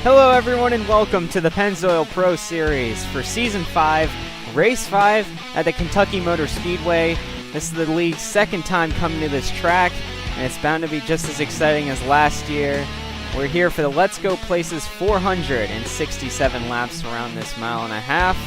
Hello everyone and welcome to the Pennzoil Pro Series for Season 5, Race 5 at the Kentucky Motor Speedway. This is the league's second time coming to this track, and it's bound to be just as exciting as last year. We're here for the Let's Go Places 467 laps around this mile and a half.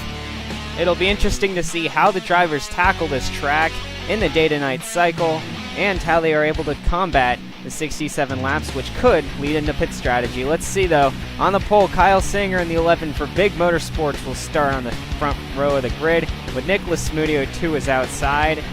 It'll be interesting to see how the drivers tackle this track in the day-to-night cycle, and how they are able to combat the 67 laps, which could lead into pit strategy. Let's see though. On the pole, Kyle Singer in the 11 for Big Motorsports will start on the front row of the grid, with Nicholas Smudio 2 is outside.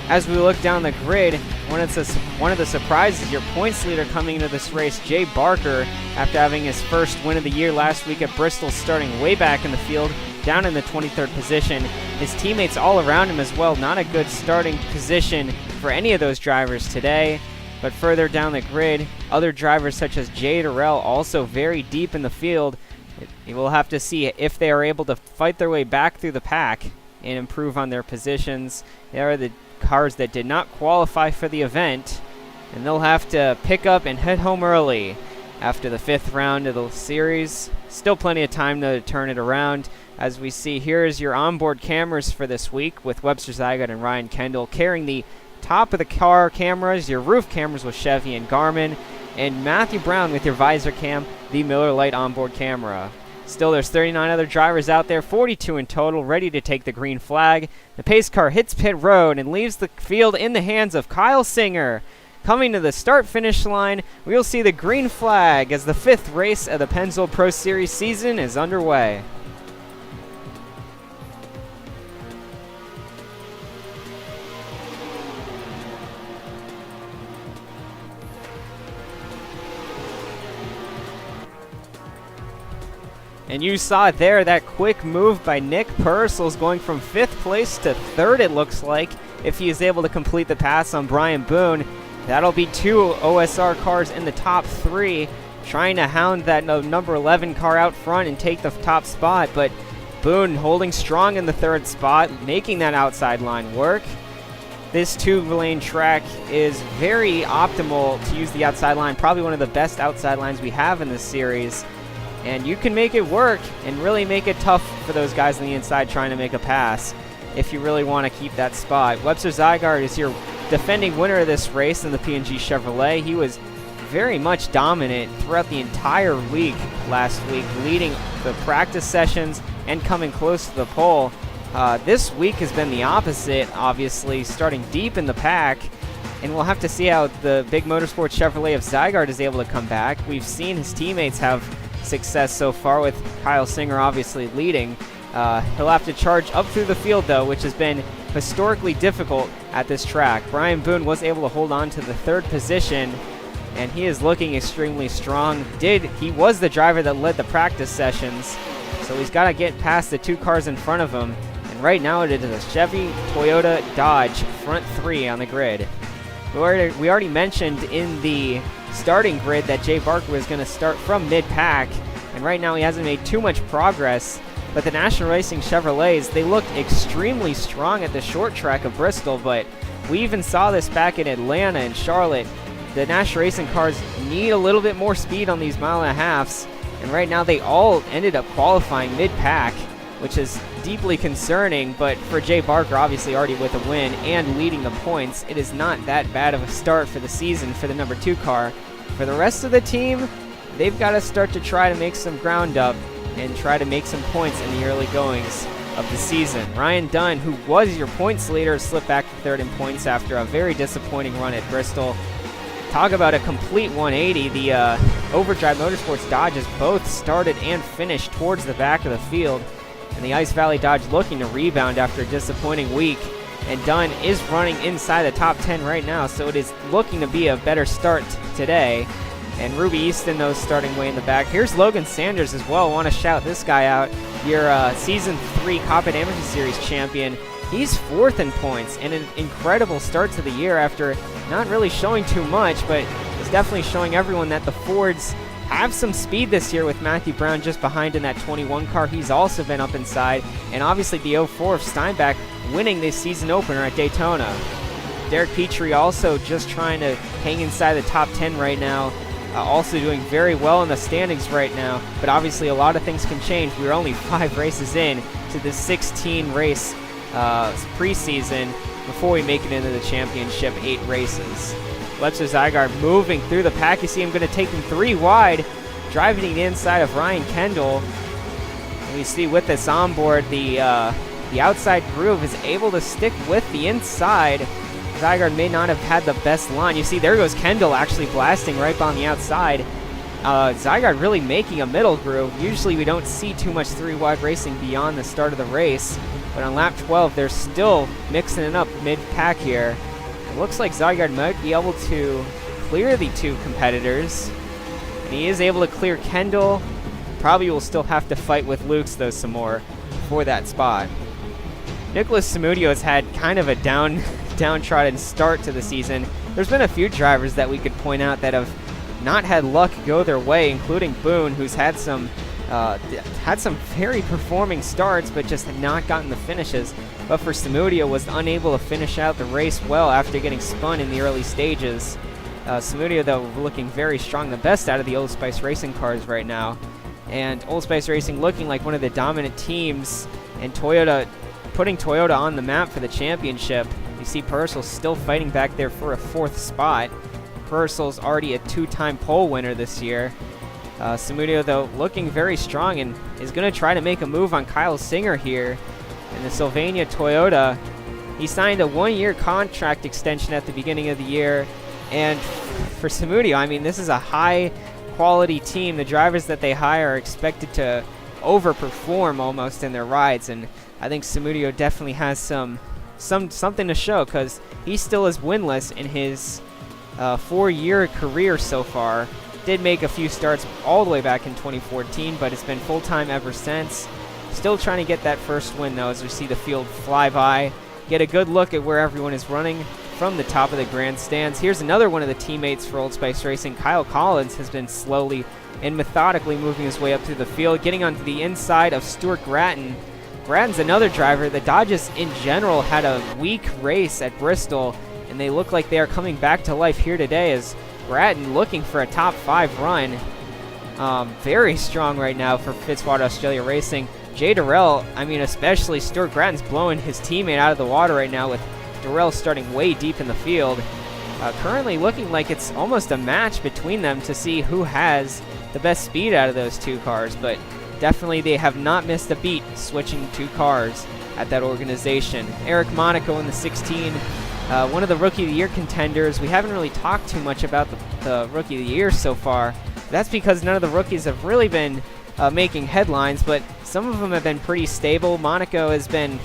As we look down the grid, one of the surprises, your points leader coming into this race, Jay Barker, after having his first win of the year last week at Bristol, starting way back in the field, down in the 23rd position. His teammates all around him as well. Not a good starting position for any of those drivers today. But further down the grid, other drivers such as Jay Durrell also very deep in the field. We'll have to see if they are able to fight their way back through the pack and improve on their positions. They are the cars that did not qualify for the event, and they'll have to pick up and head home early after the 5th round of the series. Still plenty of time to turn it around. As we see, here is your onboard cameras for this week, with Webster Zygarde and Ryan Kendall carrying the top of the car cameras, your roof cameras with Chevy and Garmin, and Matthew Brown with your visor cam, the Miller Lite onboard camera. Still, there's 39 other drivers out there, 42 in total, ready to take the green flag. The pace car hits pit road and leaves the field in the hands of Kyle Singer. Coming to the start-finish line, we'll see the green flag as the 5th race of the Pennzoil Pro Series season is underway. And you saw it there, that quick move by Nick Purcell's going from 5th place to 3rd, it looks like, if he is able to complete the pass on Brian Boone. That'll be 2 OSR cars in the top 3, trying to hound that number 11 car out front and take the top spot, but Boone holding strong in the 3rd spot, making that outside line work. This 2-lane track is very optimal to use the outside line, probably one of the best outside lines we have in this series. And you can make it work and really make it tough for those guys on the inside trying to make a pass if you really want to keep that spot. Webster Zygarde is your defending winner of this race in the P&G Chevrolet. He was very much dominant throughout the entire week last week, leading the practice sessions and coming close to the pole. This week has been the opposite, obviously, starting deep in the pack. And we'll have to see how the Big Motorsports Chevrolet of Zygarde is able to come back. We've seen his teammates have success so far, with Kyle Singer obviously leading. He'll have to charge up through the field though, which has been historically difficult at this track. Brian Boone was able to hold on to the 3rd position, and he is looking extremely strong. He was the driver that led the practice sessions, so he's got to get past the 2 cars in front of him. And right now it is a Chevy, Toyota, Dodge front 3 on the grid. We already mentioned in the starting grid that Jay Barker was going to start from mid-pack, and right now he hasn't made too much progress. But the National Racing Chevrolets, they looked extremely strong at the short track of Bristol, but we even saw this back in Atlanta and Charlotte. The National Racing cars need a little bit more speed on these mile and a halves, and right now they all ended up qualifying mid-pack, which is deeply concerning. But for Jay Barker, obviously already with a win and leading the points, it is not that bad of a start for the season for the number 2 car. For the rest of the team, they've got to start to try to make some ground up and try to make some points in the early goings of the season. Ryan Dunn, who was your points leader, slipped back to 3rd in points after a very disappointing run at Bristol. Talk about a complete 180. The Overdrive Motorsports Dodges both started and finished towards the back of the field, and the Ice Valley Dodge looking to rebound after a disappointing week. And Dunn is running inside the top 10 right now, so it is looking to be a better start today. And Ruby Easton, though, starting way in the back. Here's Logan Sanders as well. Want to shout this guy out. Your Season 3 Coppet Amateur Series champion. He's 4th in points, and an incredible start to the year after not really showing too much, but is definitely showing everyone that the Fords have some speed this year, with Matthew Brown just behind in that 21 car. He's also been up inside, and obviously the 04 of Steinbach winning this season opener at Daytona. Derek Petrie also just trying to hang inside the top 10 right now. also doing very well in the standings right now, but obviously a lot of things can change. We're only 5 races in to this 16 race preseason before we make it into the championship 8 races. Webster Zygarde moving through the pack. You see him going to take him 3 wide, driving the inside of Ryan Kendall. And you see with this onboard, the outside groove is able to stick with the inside. Zygarde may not have had the best line. You see, there goes Kendall actually blasting right on the outside. Zygarde really making a middle groove. Usually we don't see too much 3-wide racing beyond the start of the race, but on lap 12, they're still mixing it up mid-pack here. It looks like Zygarde might be able to clear the 2 competitors, and he is able to clear Kendall. Probably will still have to fight with Lukes, though, some more for that spot. Nicholas Samudio has had kind of a downtrodden start to the season. There's been a few drivers that we could point out that have not had luck go their way, including Boone, who's had some very performing starts, but just had not gotten the finishes. But for Samudio, was unable to finish out the race well after getting spun in the early stages. Samudio, though, looking very strong, the best out of the Old Spice Racing cars right now. And Old Spice Racing looking like one of the dominant teams, and Toyota putting Toyota on the map for the championship. You see Purcell still fighting back there for a 4th spot. Purcell's already a 2-time pole winner this year. Samudio, though, looking very strong and is going to try to make a move on Kyle Singer here. In the Sylvania Toyota, he signed a 1-year contract extension at the beginning of the year. And for Samudio, I mean, this is a high-quality team. The drivers that they hire are expected to overperform almost in their rides, and I think Samudio definitely has something to show, because he still is winless in his 4-year career so far. Did make a few starts all the way back in 2014, but it's been full-time ever since. Still trying to get that first win, though, as we see the field fly by. Get a good look at where everyone is running from the top of the grandstands. Here's another one of the teammates for Old Spice Racing. Kyle Collins has been slowly and methodically moving his way up through the field, getting onto the inside of Stuart Gratton. Gratton's another driver. The Dodges in general had a weak race at Bristol, and they look like they are coming back to life here today as Gratton looking for a top 5 run. Very strong right now for Fitzwater Australia Racing. Jay Durrell, I mean, especially Stuart Gratton's blowing his teammate out of the water right now, with Durrell starting way deep in the field. Currently looking like it's almost a match between them to see who has the best speed out of those 2 cars, but definitely they have not missed a beat switching 2 cars at that organization. Eric Monaco in the 16, one of the Rookie of the Year contenders. We haven't really talked too much about the Rookie of the Year so far. That's because none of the rookies have really been making headlines, but some of them have been pretty stable. Monaco has been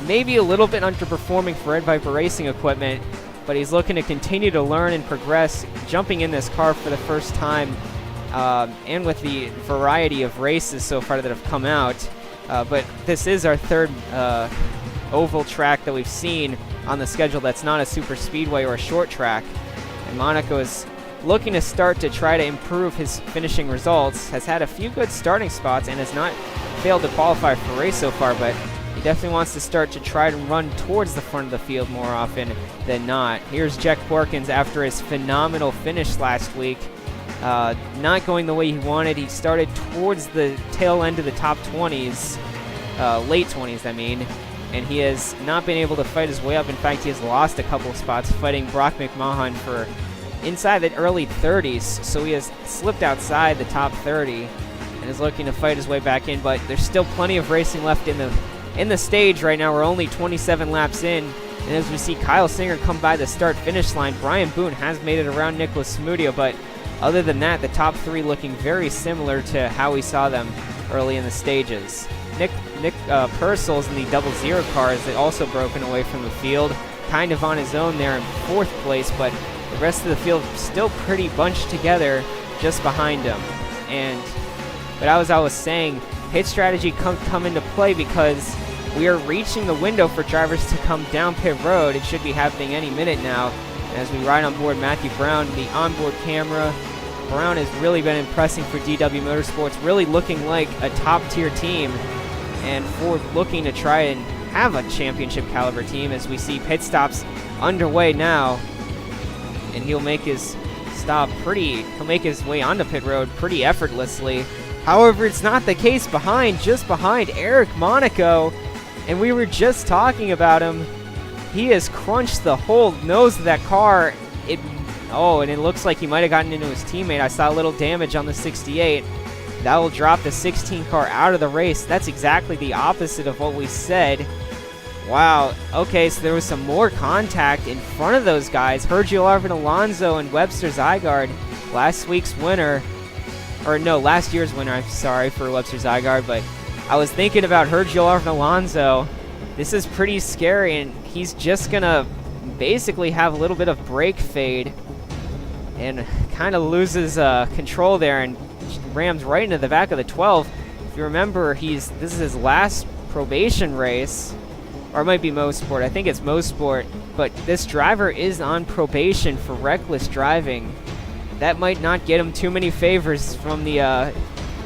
maybe a little bit underperforming for Red Viper Racing equipment, but he's looking to continue to learn and progress, jumping in this car for the first time, and with the variety of races so far that have come out. But this is our 3rd oval track that we've seen on the schedule that's not a super speedway or a short track. And Monaco is looking to start to try to improve his finishing results. Has had a few good starting spots and has not failed to qualify for a race so far, but he definitely wants to start to try to run towards the front of the field more often than not. Here's Jack Porkins after his phenomenal finish last week. Not going the way he wanted. He started towards the tail end of the top 20s, late 20s, I mean, and he has not been able to fight his way up. In fact, he has lost a couple of spots fighting Brock McMahon for inside the early 30s, so he has slipped outside the top 30 and is looking to fight his way back in, but there's still plenty of racing left in the stage right now. We're only 27 laps in, and as we see Kyle Singer come by the start-finish line, Brian Boone has made it around Nicholas Samudio, but other than that, the top 3 looking very similar to how we saw them early in the stages. Nick Purcell's in the 00 cars that also broken away from the field, kind of on his own there in 4th place, but the rest of the field still pretty bunched together just behind him. But as I was saying, pit strategy come into play because we are reaching the window for drivers to come down pit road. It should be happening any minute now. As we ride on board Matthew Brown, the onboard camera. Brown has really been impressing for DW Motorsports, really looking like a top-tier team, and Ford looking to try and have a championship caliber team as we see pit stops underway now. And he'll make his stop he'll make his way onto pit road pretty effortlessly. However, it's not the case just behind Eric Monaco, and we were just talking about him. He has crunched the whole nose of that car. And it looks like he might have gotten into his teammate. I saw a little damage on the 68. That will drop the 16 car out of the race. That's exactly the opposite of what we said. Wow. Okay, so there was some more contact in front of those guys. Sergio Arvin Alonso and Webster Zygarde, last year's winner. I'm sorry for Webster Zygarde, but I was thinking about Sergio Arvin Alonso. This is pretty scary, and he's just going to basically have a little bit of brake fade and kind of loses control there and rams right into the back of the 12. If you remember, this is his last probation race, or it might be Mosport. I think it's Mosport, but this driver is on probation for reckless driving. That might not get him too many favors from the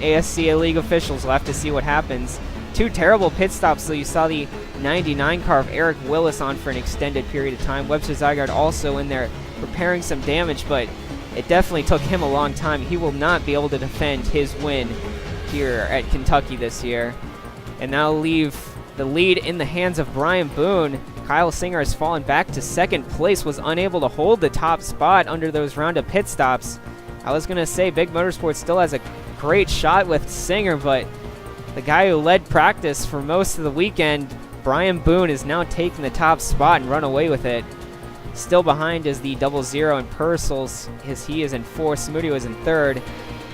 ASCA league officials. We'll have to see what happens. Two terrible pit stops, so you saw the 99 car of Eric Willis on for an extended period of time. Webster Zygarde also in there repairing some damage, but it definitely took him a long time. He will not be able to defend his win here at Kentucky this year. And now leave the lead in the hands of Brian Boone. Kyle Singer has fallen back to second place, was unable to hold the top spot under those roundup pit stops. I was going to say Big Motorsports still has a great shot with Singer, but the guy who led practice for most of the weekend, Brian Boone, is now taking the top spot and run away with it. Still behind is the 00 and Purcell's, he is in fourth, Smudio is in third,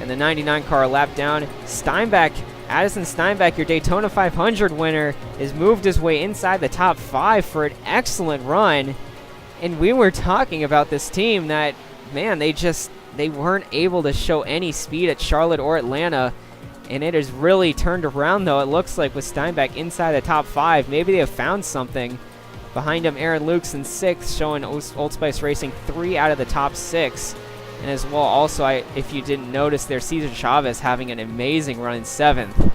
and the 99 car a lap down. Addison Steinbach, your Daytona 500 winner, has moved his way inside the top 5 for an excellent run. And we were talking about this team that, man, they weren't able to show any speed at Charlotte or Atlanta. And it has really turned around, though, it looks like, with Steinbach inside the top 5. Maybe they have found something. Behind him, Aaron Lukes in 6th, showing Old Spice Racing 3 out of the top 6. And as well, also, if you didn't notice there, Cesar Chavez having an amazing run in 7th.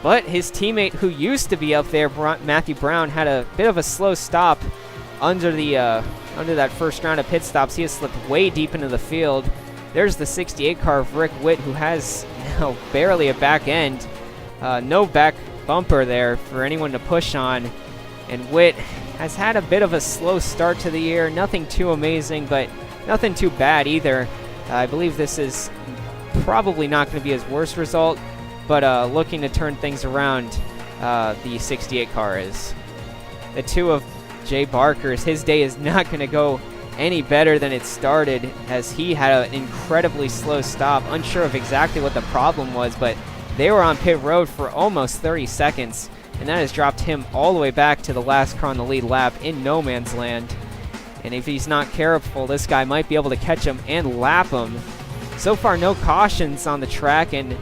But his teammate who used to be up there, Matthew Brown, had a bit of a slow stop under that first round of pit stops. He has slipped way deep into the field. There's the 68 car of Rick Witt, who has barely a back end. No back bumper there for anyone to push on. And Witt has had a bit of a slow start to the year. Nothing too amazing, but nothing too bad either. I believe this is probably not going to be his worst result, but looking to turn things around, the 68 car is. The 2 of Jay Barker's, his day is not going to go any better than it started, as he had an incredibly slow stop. Unsure of exactly what the problem was, but they were on pit road for almost 30 seconds, and that has dropped him all the way back to the last car on the lead lap in no man's land. And if he's not careful, this guy might be able to catch him and lap him. So far, no cautions on the track, and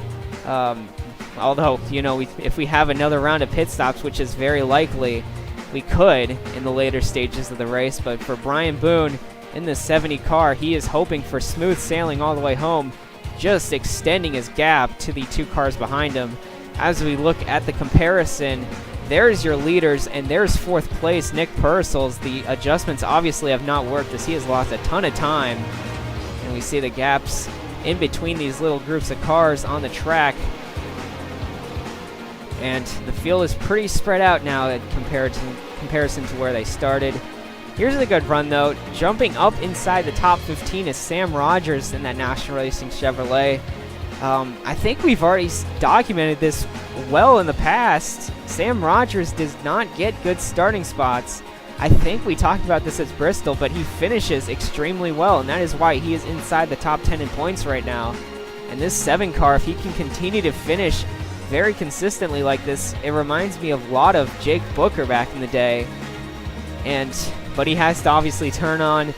although, if we have another round of pit stops, which is very likely, we could in the later stages of the race. But for Brian Boone in the 70 car, he is hoping for smooth sailing all the way home, just extending his gap to the 2 cars behind him. As we look at the comparison, there's your leaders, and there's 4th place, Nick Purcell's. The adjustments obviously have not worked, as he has lost a ton of time. And we see the gaps in between these little groups of cars on the track. And the field is pretty spread out now in comparison to where they started. Here's a good run, though. Jumping up inside the top 15 is Sam Rogers in that National Racing Chevrolet. I think we've already documented this well in the past. Sam Rogers does not get good starting spots. I think we talked about this at Bristol, but he finishes extremely well, and that is why he is inside the top 10 in points right now. And this 7 car, if he can continue to finish very consistently like this, it reminds me a lot of Jake Booker back in the day. But he has to obviously turn on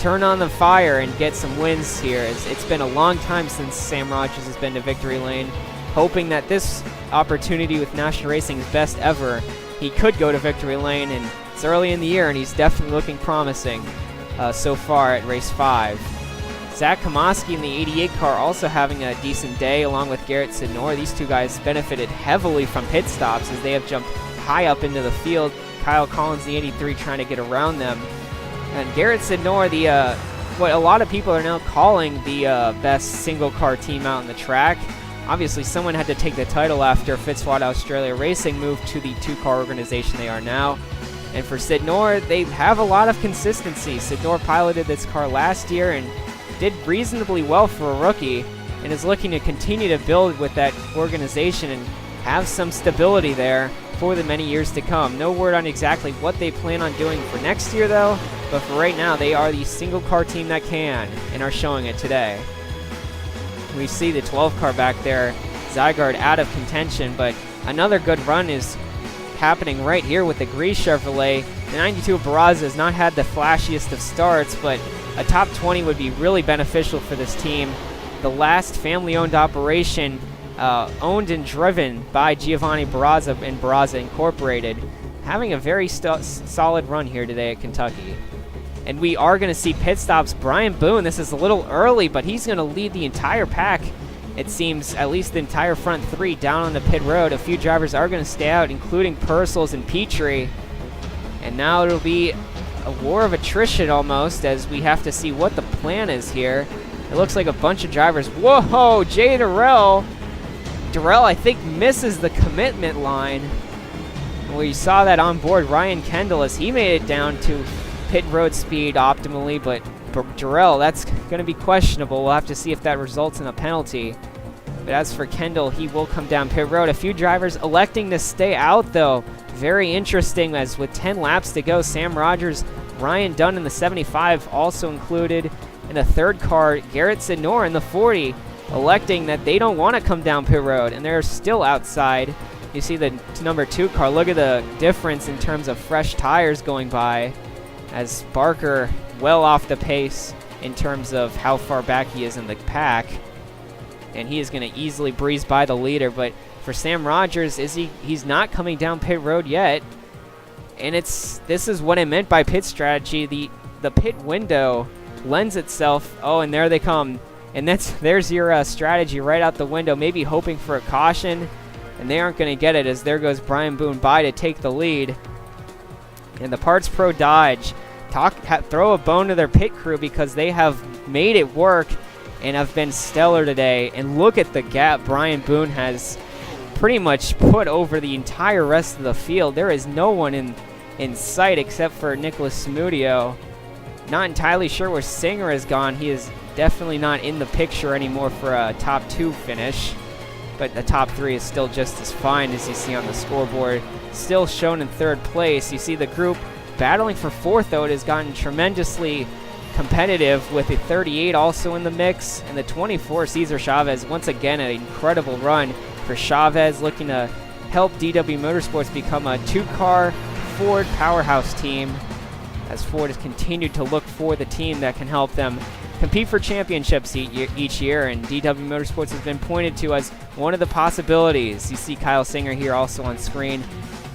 the fire and get some wins here. It's been a long time since Sam Rogers has been to victory lane. Hoping that this opportunity with National Racing's best ever, he could go to victory lane, and it's early in the year, and he's definitely looking promising so far at race 5. Zach Komoski in the 88 car also having a decent day, along with Garrett Sidnor. These 2 guys benefited heavily from pit stops, as they have jumped high up into the field. Kyle Collins, the 83, trying to get around them. And Garrett Sidnor, the what a lot of people are now calling the best single-car team out on the track. Obviously, someone had to take the title after Fitzwater Australia Racing moved to the two-car organization they are now. And for Sidnor, they have a lot of consistency. Sidnor piloted this car last year and did reasonably well for a rookie, and is looking to continue to build with that organization and have some stability there for the many years to come. No word on exactly what they plan on doing for next year, though, but for right now, they are the single-car team that can, and are showing it today. We see the 12 car back there, Zygarde out of contention, but another good run is happening right here with the Grease Chevrolet. The 92 Barraza has not had the flashiest of starts, but a top 20 would be really beneficial for this team. The last family-owned operation owned and driven by Giovanni Barraza and Barraza Incorporated, having a very solid run here today at Kentucky. And we are going to see pit stops. Brian Boone, this is a little early, but he's going to lead the entire pack. It seems, at least the entire front three down on the pit road. A few drivers are going to stay out, including Purcell's and Petrie. And now it'll be a war of attrition almost, as we have to see what the plan is here. It looks like a bunch of drivers. Whoa, Jay Durrell. Durrell, I think, misses the commitment line. We saw that on board Ryan Kendall as he made it down to pit road speed optimally, but Durrell, that's going to be questionable. We'll have to see if that results in a penalty. But as for Kendall, he will come down pit road. A few drivers electing to stay out, though. Very interesting, as with 10 laps to go, Sam Rogers, Ryan Dunn in the 75 also included. In the third car, Garrett Sidnor in the 40, electing that they don't want to come down pit road, and they're still outside. You see the number 2 car. Look at the difference in terms of fresh tires going by, as Barker well off the pace in terms of how far back he is in the pack. And he is going to easily breeze by the leader. But for Sam Rogers, he's not coming down pit road yet. And this is what I meant by pit strategy. The pit window lends itself. Oh, and there they come. And there's your strategy right out the window, maybe hoping for a caution. And they aren't going to get it, as there goes Brian Boone by to take the lead. And the Parts Pro Dodge throw a bone to their pit crew, because they have made it work and have been stellar today. And look at the gap Brian Boone has pretty much put over the entire rest of the field. There is no one in sight except for Nicholas Samudio. Not entirely sure where Singer has gone. He is definitely not in the picture anymore for a top 2 finish. But the top 3 is still just as fine, as you see on the scoreboard. Still shown in 3rd place. You see the group battling for 4th, though. It has gotten tremendously competitive, with the 38 also in the mix. And the 24, Cesar Chavez, once again an incredible run for Chavez, looking to help DW Motorsports become a 2-car Ford powerhouse team, as Ford has continued to look for the team that can help them compete for championships each year, and DW Motorsports has been pointed to as one of the possibilities. You see Kyle Singer here also on screen.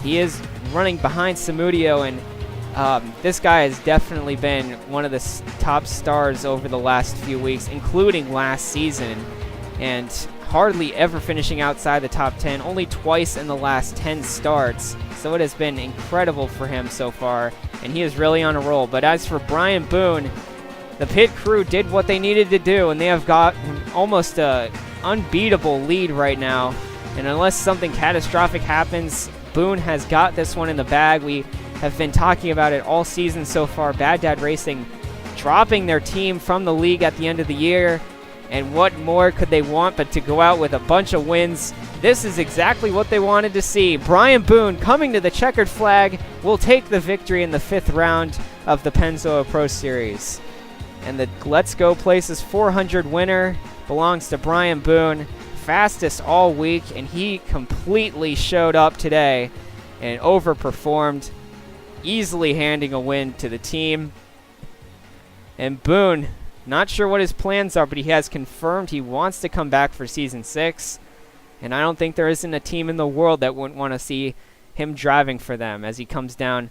He is running behind Samudio, and this guy has definitely been one of the top stars over the last few weeks, including last season, and hardly ever finishing outside the top 10, only twice in the last 10 starts. So it has been incredible for him so far, and he is really on a roll. But as for Brian Boone, the pit crew did what they needed to do, and they have got almost an unbeatable lead right now. And unless something catastrophic happens, Boone has got this one in the bag. We have been talking about it all season so far. Bad Dad Racing dropping their team from the league at the end of the year. And what more could they want but to go out with a bunch of wins? This is exactly what they wanted to see. Brian Boone, coming to the checkered flag, will take the victory in the 5th round of the Pennzoil Pro Series. And the Let's Go Places 400 winner belongs to Brian Boone. Fastest all week, and he completely showed up today and overperformed, easily handing a win to the team. And Boone, not sure what his plans are, but he has confirmed he wants to come back for Season 6. And I don't think there isn't a team in the world that wouldn't want to see him driving for them, as he comes down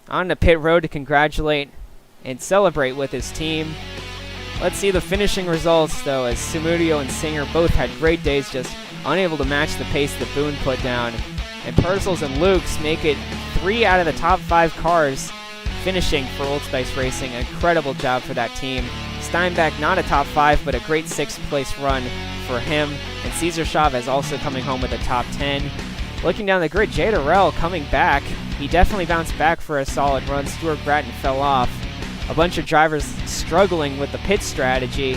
on the pit road to congratulate and celebrate with his team. Let's see the finishing results, though, as Samudio and Singer both had great days, just unable to match the pace that Boone put down. And Purcell's and Luke's make it 3 out of the top 5 cars finishing for Old Spice Racing. Incredible job for that team. Steinbeck, not a top 5, but a great 6th place run for him. And Cesar Chavez also coming home with a top 10. Looking down the grid, Jay Durrell coming back. He definitely bounced back for a solid run. Stuart Bratton fell off. A bunch of drivers struggling with the pit strategy,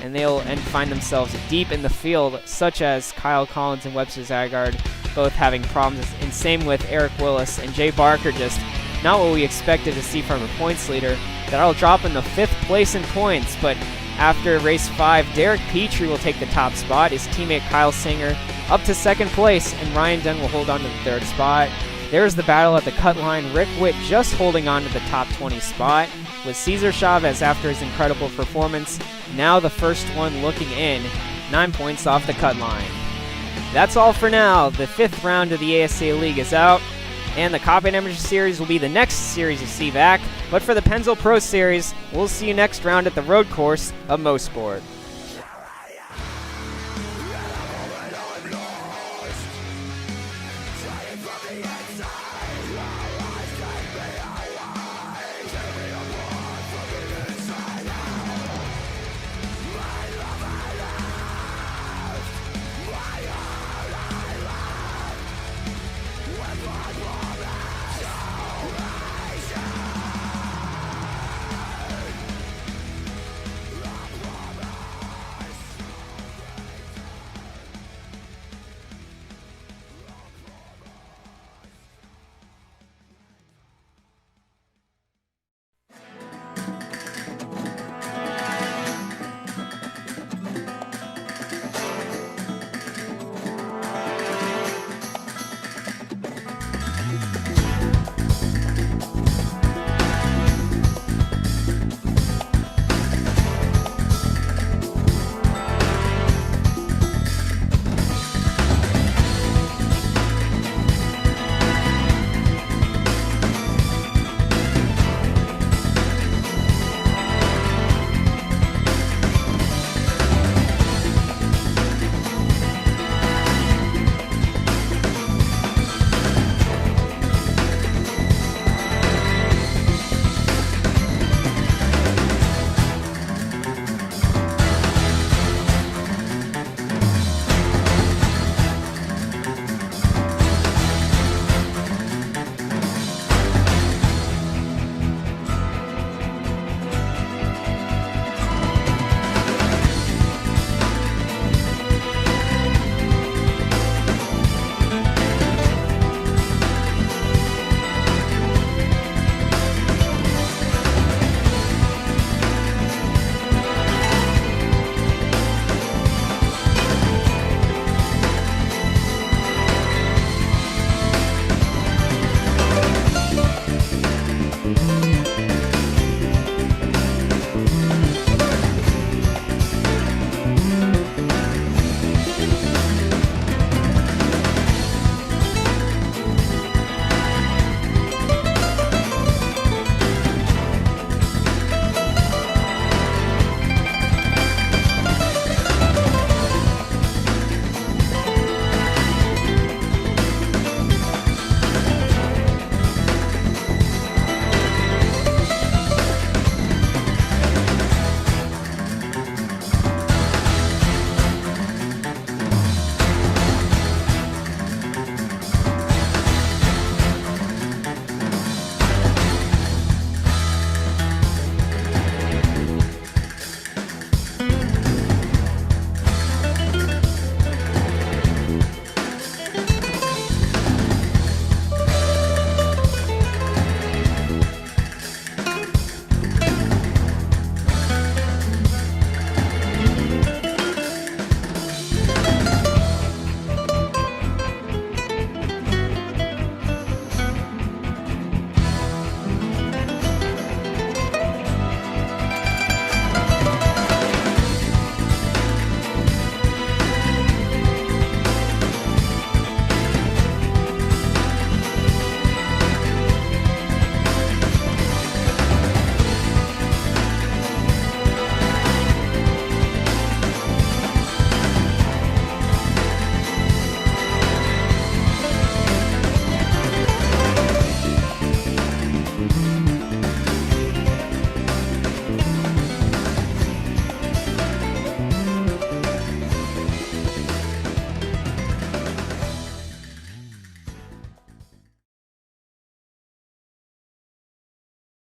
and they'll find themselves deep in the field, such as Kyle Collins and Webster Zygarde, both having problems. And same with Eric Willis and Jay Barker, just not what we expected to see from a points leader. That'll drop in the 5th place in points, but after race 5, Derek Petrie will take the top spot. His teammate Kyle Singer up to 2nd place, and Ryan Dunn will hold on to the 3rd spot. There's the battle at the cut line. Rick Witt just holding on to the top 20 spot, with Cesar Chavez after his incredible performance now the first one looking in, 9 points off the cut line. That's all for now. The 5th round of the ASCA League is out, and the Coppin Amateur Series will be the next series of CVAC. But for the Pennzoil Pro Series, we'll see you next round at the road course of Mosport.